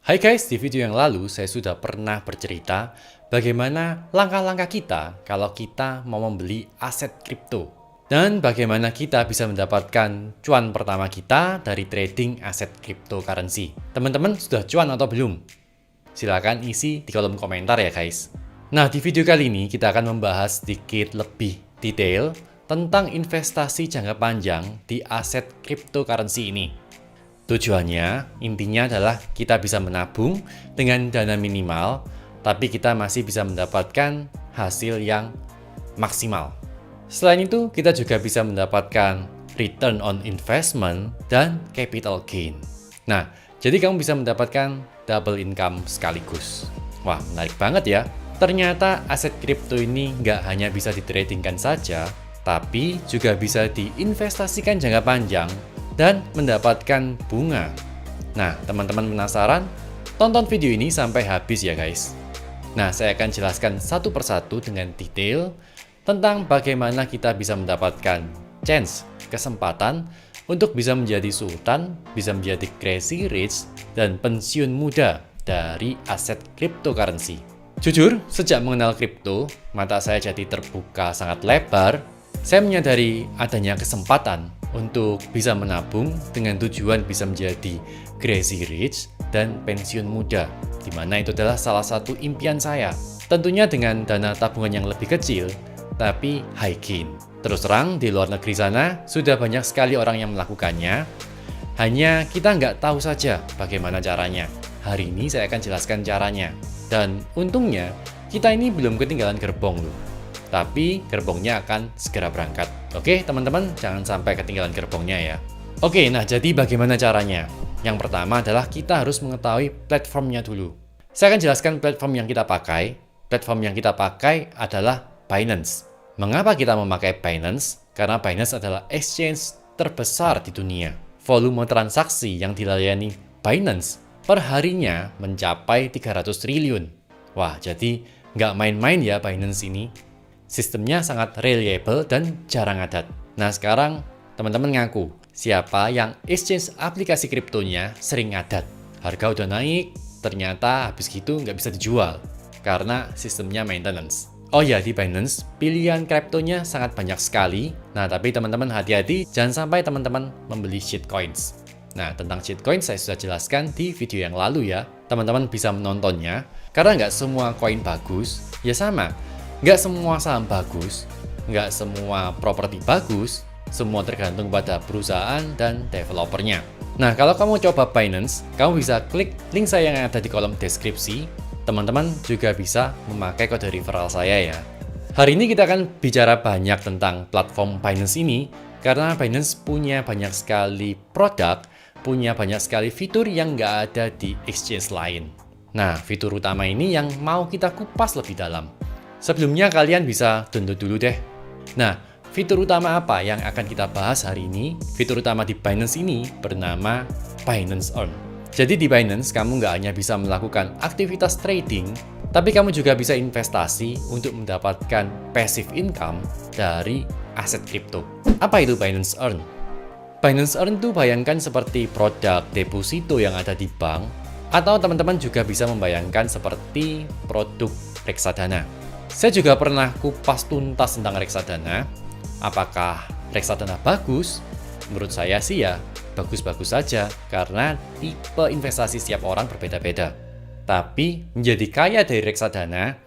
Hai guys, di video yang lalu saya sudah pernah bercerita bagaimana langkah-langkah kita kalau kita mau membeli aset kripto. Dan bagaimana kita bisa mendapatkan cuan pertama kita dari trading aset cryptocurrency. Teman-teman sudah cuan atau belum? Silahkan isi di kolom komentar ya guys. Nah, di video kali ini kita akan membahas sedikit lebih detail tentang investasi jangka panjang di aset cryptocurrency ini. Tujuannya, intinya adalah kita bisa menabung dengan dana minimal, tapi kita masih bisa mendapatkan hasil yang maksimal. Selain itu, kita juga bisa mendapatkan return on investment dan capital gain. Nah, jadi kamu bisa mendapatkan double income sekaligus. Wah, menarik banget ya. Ternyata aset kripto ini nggak hanya bisa ditradingkan saja, tapi juga bisa diinvestasikan jangka panjang dan mendapatkan bunga. Nah, teman-teman penasaran? Tonton video ini sampai habis ya guys. Nah, saya akan jelaskan satu persatu dengan detail tentang bagaimana kita bisa mendapatkan kesempatan untuk bisa menjadi sultan, bisa menjadi crazy rich, dan pensiun muda dari aset cryptocurrency. Jujur, sejak mengenal kripto, mata saya jadi terbuka sangat lebar. Saya menyadari adanya kesempatan untuk bisa menabung dengan tujuan bisa menjadi crazy rich dan pensiun muda, di mana itu adalah salah satu impian saya. Tentunya dengan dana tabungan yang lebih kecil, tapi high gain. Terus terang, di luar negeri sana sudah banyak sekali orang yang melakukannya, hanya kita nggak tahu saja bagaimana caranya. Hari ini saya akan jelaskan caranya. Dan untungnya, kita ini belum ketinggalan gerbong loh. Tapi gerbongnya akan segera berangkat. Oke teman-teman, jangan sampai ketinggalan gerbongnya ya. Oke, nah jadi bagaimana caranya? Yang pertama adalah kita harus mengetahui platformnya dulu. Saya akan jelaskan platform yang kita pakai. Platform yang kita pakai adalah Binance. Mengapa kita memakai Binance? Karena Binance adalah exchange terbesar di dunia. Volume transaksi yang dilayani Binance per harinya mencapai 300 triliun. Wah, jadi nggak main-main ya Binance ini. Sistemnya sangat reliable dan jarang ngadat. Nah sekarang teman-teman ngaku, siapa yang exchange aplikasi kriptonya sering ngadat. Harga udah naik, ternyata habis gitu nggak bisa dijual karena sistemnya maintenance. Oh ya, di Binance pilihan kriptonya sangat banyak sekali. Nah tapi teman-teman hati-hati, jangan sampai teman-teman membeli shitcoins. Nah tentang shitcoins saya sudah jelaskan di video yang lalu ya. Teman-teman bisa menontonnya, karena nggak semua koin bagus, ya sama. Nggak semua saham bagus, nggak semua properti bagus, semua tergantung pada perusahaan dan developernya. Nah, kalau kamu coba Binance, kamu bisa klik link saya yang ada di kolom deskripsi. Teman-teman juga bisa memakai kode referral saya ya. Hari ini kita akan bicara banyak tentang platform Binance ini, karena Binance punya banyak sekali produk, punya banyak sekali fitur yang nggak ada di exchange lain. Nah, fitur utama ini yang mau kita kupas lebih dalam. Sebelumnya kalian bisa download dulu deh. Nah, fitur utama apa yang akan kita bahas hari ini? Fitur utama di Binance ini bernama Binance Earn. Jadi di Binance kamu nggak hanya bisa melakukan aktivitas trading, tapi kamu juga bisa investasi untuk mendapatkan passive income dari aset kripto. Apa itu Binance Earn? Binance Earn itu bayangkan seperti produk deposito yang ada di bank, atau teman-teman juga bisa membayangkan seperti produk reksadana. Saya juga pernah kupas tuntas tentang reksadana. Apakah reksadana bagus? Menurut saya sih ya, bagus-bagus saja karena tipe investasi setiap orang berbeda-beda. Tapi menjadi kaya dari reksadana,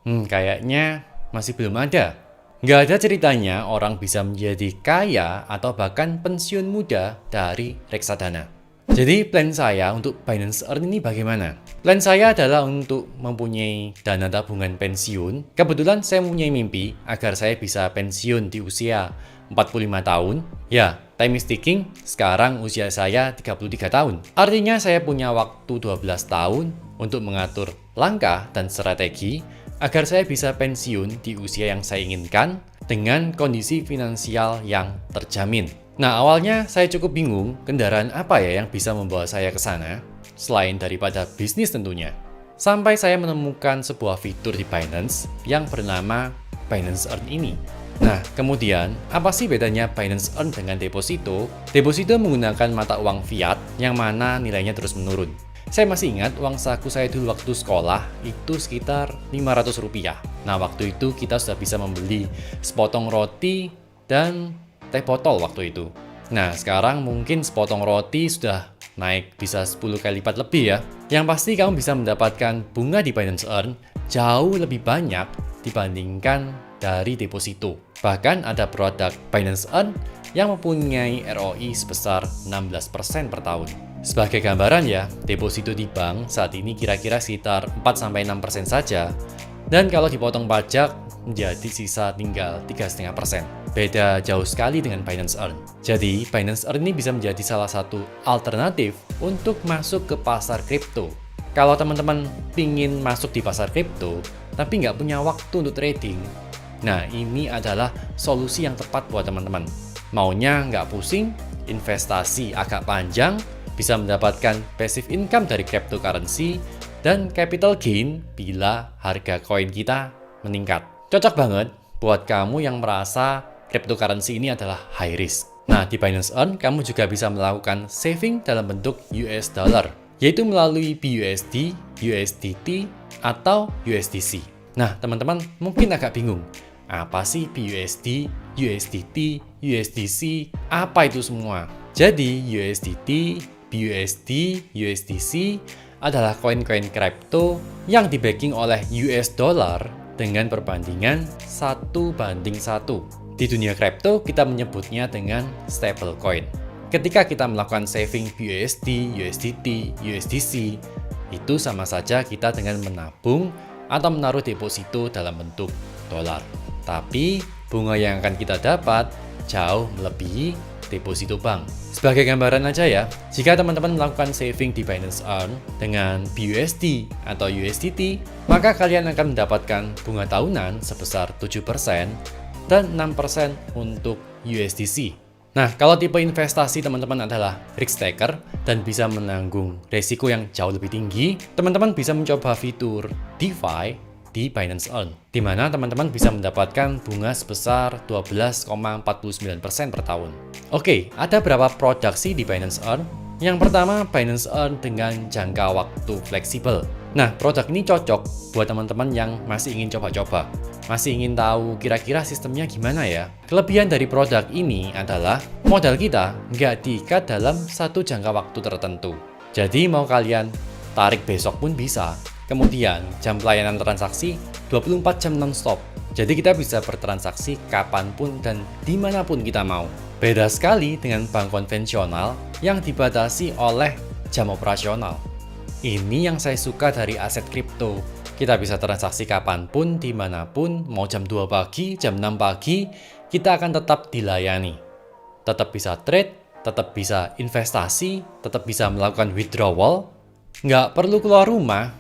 kayaknya masih belum ada. Nggak ada ceritanya orang bisa menjadi kaya atau bahkan pensiun muda dari reksadana. Jadi plan saya untuk Binance Earn ini bagaimana? Plan saya adalah untuk mempunyai dana tabungan pensiun. Kebetulan saya mempunyai mimpi agar saya bisa pensiun di usia 45 tahun. Ya, time is ticking, sekarang usia saya 33 tahun. Artinya saya punya waktu 12 tahun untuk mengatur langkah dan strategi agar saya bisa pensiun di usia yang saya inginkan dengan kondisi finansial yang terjamin. Nah, awalnya saya cukup bingung kendaraan apa ya yang bisa membawa saya ke sana, selain daripada bisnis tentunya. Sampai saya menemukan sebuah fitur di Binance yang bernama Binance Earn ini. Nah, kemudian, apa sih bedanya Binance Earn dengan deposito? Deposito menggunakan mata uang fiat yang mana nilainya terus menurun. Saya masih ingat uang saku saya dulu waktu sekolah itu sekitar Rp500. Nah, waktu itu kita sudah bisa membeli sepotong roti dan teh botol waktu itu. Nah, sekarang mungkin sepotong roti sudah naik bisa 10 kali lipat lebih ya. Yang pasti kamu bisa mendapatkan bunga di Binance Earn jauh lebih banyak dibandingkan dari deposito. Bahkan ada produk Binance Earn yang mempunyai ROI sebesar 16% per tahun. Sebagai gambaran ya, deposito di bank saat ini kira-kira sekitar 4-6% saja. Dan kalau dipotong pajak, menjadi sisa tinggal 3,5%. Beda jauh sekali dengan Binance Earn. Jadi, Binance Earn ini bisa menjadi salah satu alternatif untuk masuk ke pasar kripto. Kalau teman-teman pingin masuk di pasar kripto, tapi nggak punya waktu untuk trading, nah ini adalah solusi yang tepat buat teman-teman. Maunya nggak pusing, investasi agak panjang, bisa mendapatkan passive income dari cryptocurrency, dan capital gain bila harga koin kita meningkat. Cocok banget buat kamu yang merasa cryptocurrency ini adalah high risk. Nah, di Binance Earn, kamu juga bisa melakukan saving dalam bentuk US dollar, yaitu melalui BUSD, USDT, atau USDC. Nah, teman-teman mungkin agak bingung, apa sih BUSD, USDT, USDC, apa itu semua? Jadi, USDT, BUSD, USDC adalah koin-koin kripto yang di-backing oleh US dollar dengan perbandingan 1:1. Di dunia kripto, kita menyebutnya dengan stablecoin. Ketika kita melakukan saving BUSD, USDT, USDC, itu sama saja kita dengan menabung atau menaruh deposito dalam bentuk dolar. Tapi, bunga yang akan kita dapat jauh melebihi deposito bank. Sebagai gambaran aja ya, jika teman-teman melakukan saving di Binance Earn dengan BUSD atau USDT, maka kalian akan mendapatkan bunga tahunan sebesar 7% dan 6% untuk USDC. Nah, kalau tipe investasi teman-teman adalah risk taker dan bisa menanggung resiko yang jauh lebih tinggi, teman-teman bisa mencoba fitur DeFi di Binance Earn, di mana teman-teman bisa mendapatkan bunga sebesar 12,49% per tahun. Oke, ada berapa produk sih di Binance Earn? Yang pertama, Binance Earn dengan jangka waktu fleksibel. Nah, produk ini cocok buat teman-teman yang masih ingin coba-coba, masih ingin tahu kira-kira sistemnya gimana ya. Kelebihan dari produk ini adalah modal kita nggak diikat dalam satu jangka waktu tertentu. Jadi mau kalian tarik besok pun bisa. Kemudian, jam pelayanan transaksi 24 jam non-stop. Jadi kita bisa bertransaksi kapanpun dan dimanapun kita mau. Beda sekali dengan bank konvensional yang dibatasi oleh jam operasional. Ini yang saya suka dari aset kripto. Kita bisa transaksi kapanpun, dimanapun, mau jam 2 pagi, jam 6 pagi, kita akan tetap dilayani. Tetap bisa trade, tetap bisa investasi, tetap bisa melakukan withdrawal, nggak perlu keluar rumah.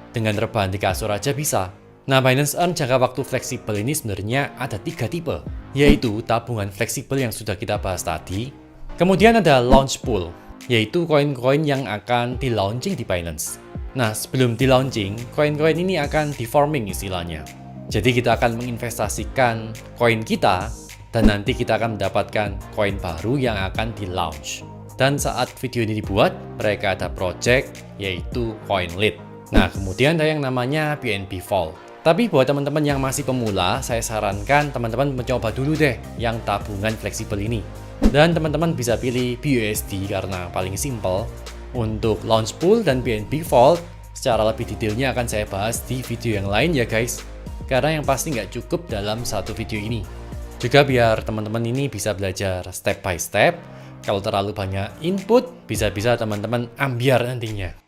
Dengan rebahan di kasur aja bisa. Nah, Binance Earn jangka waktu fleksibel ini sebenarnya ada 3 tipe, yaitu tabungan fleksibel yang sudah kita bahas tadi. Kemudian ada launch pool, yaitu koin-koin yang akan di-launching di Binance. Nah, sebelum di-launching, koin-koin ini akan di-forming istilahnya. Jadi kita akan menginvestasikan koin kita, dan nanti kita akan mendapatkan koin baru yang akan di-launch. Dan saat video ini dibuat, mereka ada project, yaitu CoinLead. Nah, kemudian ada yang namanya BNB Vault. Tapi buat teman-teman yang masih pemula, saya sarankan teman-teman mencoba dulu deh yang tabungan fleksibel ini. Dan teman-teman bisa pilih BUSD karena paling simple. Untuk launch pool dan BNB Vault, secara lebih detailnya akan saya bahas di video yang lain ya guys. Karena yang pasti nggak cukup dalam satu video ini. Juga biar teman-teman ini bisa belajar step by step. Kalau terlalu banyak input, bisa-bisa teman-teman ambiar nantinya.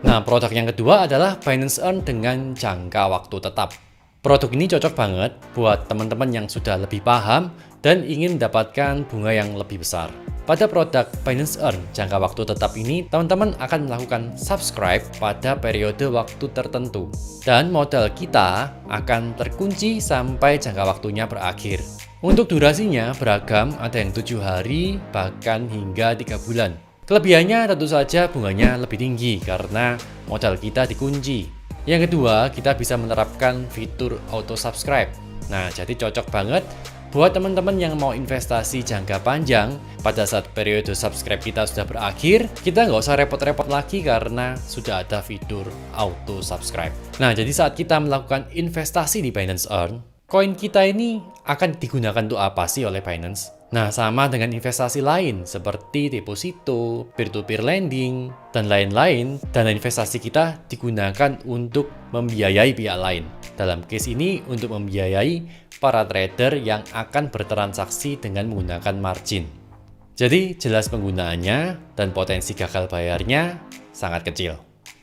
Nah, produk yang kedua adalah Binance Earn dengan jangka waktu tetap. Produk ini cocok banget buat teman-teman yang sudah lebih paham dan ingin mendapatkan bunga yang lebih besar. Pada produk Binance Earn jangka waktu tetap ini, teman-teman akan melakukan subscribe pada periode waktu tertentu. Dan modal kita akan terkunci sampai jangka waktunya berakhir. Untuk durasinya beragam, ada yang 7 hari, bahkan hingga 3 bulan. Kelebihannya tentu saja bunganya lebih tinggi karena modal kita dikunci. Yang kedua, kita bisa menerapkan fitur auto subscribe. Nah, jadi cocok banget buat teman-teman yang mau investasi jangka panjang, pada saat periode subscribe kita sudah berakhir, kita nggak usah repot-repot lagi karena sudah ada fitur auto subscribe. Nah, jadi saat kita melakukan investasi di Binance Earn, koin kita ini akan digunakan untuk apa sih oleh Binance? Nah, sama dengan investasi lain seperti deposito, peer-to-peer lending, dan lain-lain, dana investasi kita digunakan untuk membiayai pihak lain. Dalam case ini, untuk membiayai para trader yang akan bertransaksi dengan menggunakan margin. Jadi, jelas penggunaannya dan potensi gagal bayarnya sangat kecil.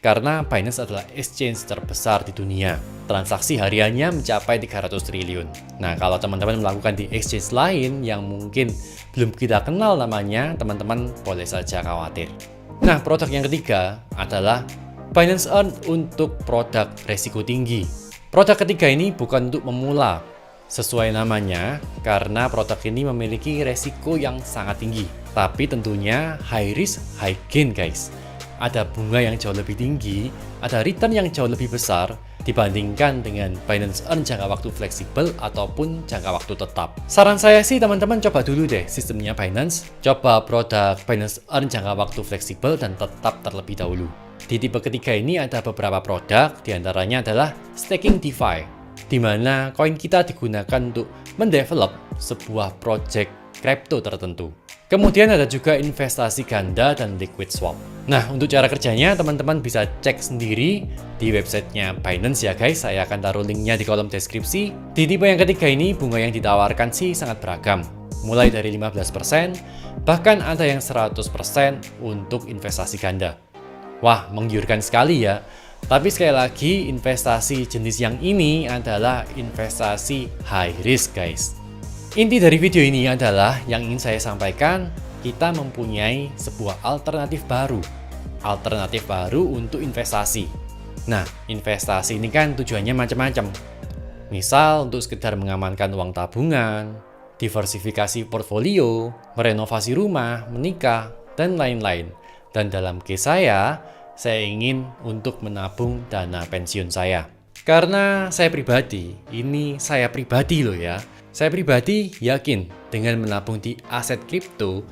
Karena Binance adalah exchange terbesar di dunia. Transaksi hariannya mencapai 300 triliun. Nah, kalau teman-teman melakukan di exchange lain yang mungkin belum kita kenal namanya, teman-teman boleh saja khawatir. Nah, produk yang ketiga adalah Binance Earn untuk produk resiko tinggi. Produk ketiga ini bukan untuk pemula, sesuai namanya, karena produk ini memiliki resiko yang sangat tinggi. Tapi tentunya high risk, high gain guys. Ada bunga yang jauh lebih tinggi, ada return yang jauh lebih besar dibandingkan dengan Binance Earn jangka waktu fleksibel ataupun jangka waktu tetap. Saran saya sih teman-teman coba dulu deh sistemnya Binance, coba produk Binance Earn jangka waktu fleksibel dan tetap terlebih dahulu. Di tipe ketiga ini ada beberapa produk, diantaranya adalah staking DeFi, di mana koin kita digunakan untuk mendevelop sebuah project crypto tertentu. Kemudian ada juga investasi ganda dan liquid swap. Nah, untuk cara kerjanya teman-teman bisa cek sendiri di websitenya Binance ya guys. Saya akan taruh linknya di kolom deskripsi. Di tipe yang ketiga ini bunga yang ditawarkan sih sangat beragam. Mulai dari 15%, bahkan ada yang 100% untuk investasi ganda. Wah, menggiurkan sekali ya. Tapi sekali lagi, investasi jenis yang ini adalah investasi high risk guys. Inti dari video ini adalah yang ingin saya sampaikan, kita mempunyai sebuah alternatif baru untuk investasi. Nah, investasi ini kan tujuannya macam-macam. Misal untuk sekedar mengamankan uang tabungan, diversifikasi portfolio, merenovasi rumah, menikah, dan lain-lain. Dan dalam case saya ingin untuk menabung dana pensiun saya. Karena saya pribadi loh ya. Saya pribadi yakin dengan menabung di aset kripto,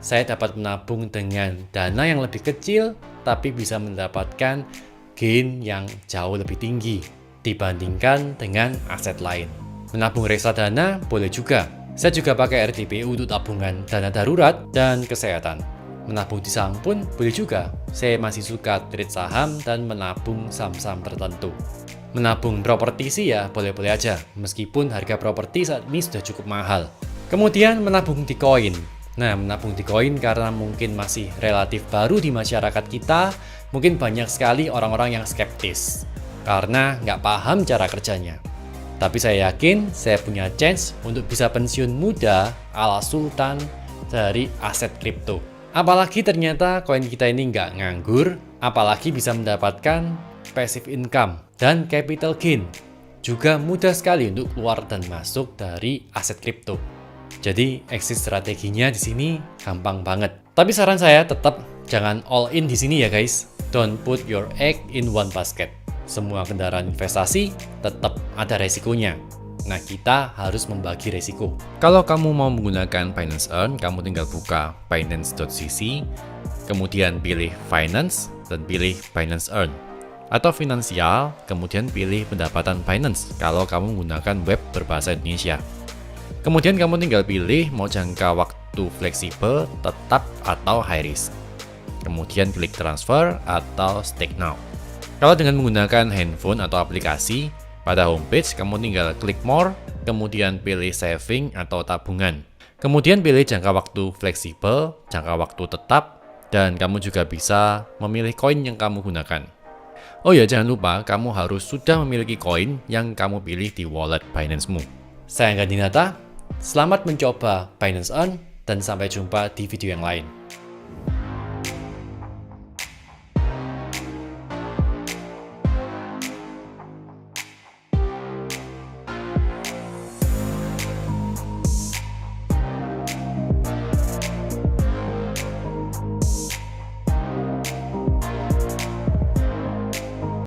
saya dapat menabung dengan dana yang lebih kecil, tapi bisa mendapatkan gain yang jauh lebih tinggi dibandingkan dengan aset lain. Menabung reksadana boleh juga. Saya juga pakai RDPU untuk tabungan dana darurat dan kesehatan. Menabung di saham pun boleh juga. Saya masih suka trade saham dan menabung saham-saham tertentu. Menabung properti sih ya boleh-boleh aja, meskipun harga properti saat ini sudah cukup mahal. Kemudian menabung di koin. Nah, menabung di koin karena mungkin masih relatif baru di masyarakat kita, mungkin banyak sekali orang-orang yang skeptis karena nggak paham cara kerjanya. Tapi saya yakin saya punya chance untuk bisa pensiun muda ala sultan dari aset kripto. Apalagi ternyata koin kita ini nggak nganggur, apalagi bisa mendapatkan passive income dan capital gain. Juga mudah sekali untuk keluar dan masuk dari aset kripto. Jadi exit strateginya di sini gampang banget. Tapi saran saya tetap jangan all in di sini ya guys. Don't put your egg in one basket. Semua kendaraan investasi tetap ada resikonya. Nah, kita harus membagi resiko. Kalau kamu mau menggunakan Binance Earn, kamu tinggal buka binance.cc, kemudian pilih Finance dan pilih Binance Earn. Atau finansial, kemudian pilih pendapatan Binance kalau kamu menggunakan web berbahasa Indonesia. Kemudian kamu tinggal pilih mau jangka waktu fleksibel, tetap, atau high risk. Kemudian klik transfer atau stake now. Kalau dengan menggunakan handphone atau aplikasi, pada homepage kamu tinggal klik more, kemudian pilih saving atau tabungan. Kemudian pilih jangka waktu fleksibel, jangka waktu tetap, dan kamu juga bisa memilih koin yang kamu gunakan. Oh ya, jangan lupa kamu harus sudah memiliki koin yang kamu pilih di wallet Binance-mu. Saya Angga Dinata, selamat mencoba Binance Earn dan sampai jumpa di video yang lain.